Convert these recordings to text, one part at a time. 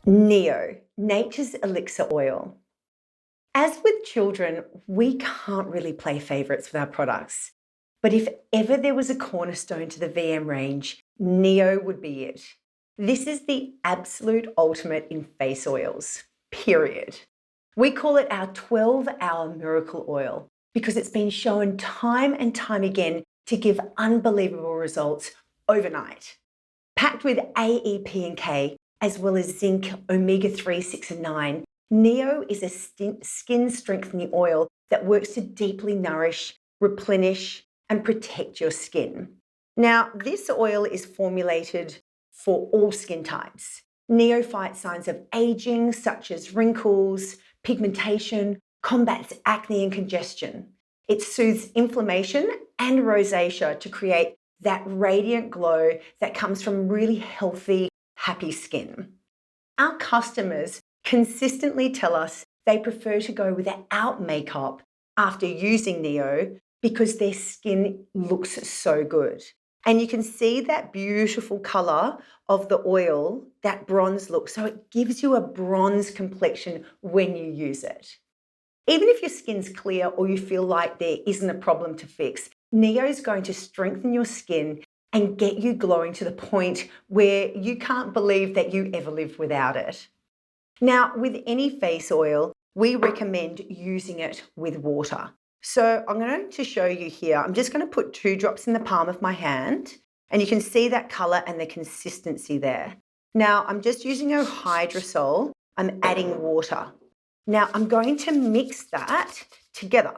N.E.O, Nature's Elixir Oil. As with children, we can't really play favourites with our products. But if ever there was a cornerstone to the VM range, N.E.O would be it. This is the absolute ultimate in face oils, period. We call it our 12-hour miracle oil because it's been shown time and time again to give unbelievable results overnight. Packed with A, E, P and K, as well as zinc, omega-3, 6 and 9, N.E.O is a skin strengthening oil that works to deeply nourish, replenish and protect your skin. Now, this oil is formulated for all skin types. N.E.O fights signs of aging such as wrinkles, pigmentation, combats acne and congestion. It soothes inflammation and rosacea to create that radiant glow that comes from really healthy, happy skin. Our customers consistently tell us they prefer to go without makeup after using N.E.O because their skin looks so good. And you can see that beautiful color of the oil, that bronze look. So it gives you a bronze complexion when you use it. Even if your skin's clear or you feel like there isn't a problem to fix, N.E.O is going to strengthen your skin and get you glowing to the point where you can't believe that you ever lived without it. Now, with any face oil, we recommend using it with water. So I'm going to show you here. I'm just going to put 2 drops in the palm of my hand, and you can see that color and the consistency there. Now, I'm just using a hydrosol. I'm adding water. Now, I'm going to mix that together.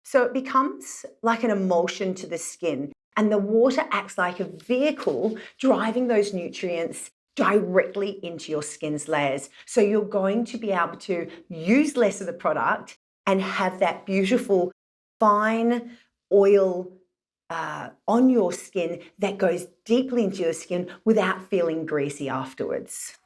So it becomes like an emulsion to the skin, and the water acts like a vehicle driving those nutrients directly into your skin's layers. So you're going to be able to use less of the product and have that beautiful fine oil on your skin that goes deeply into your skin without feeling greasy afterwards.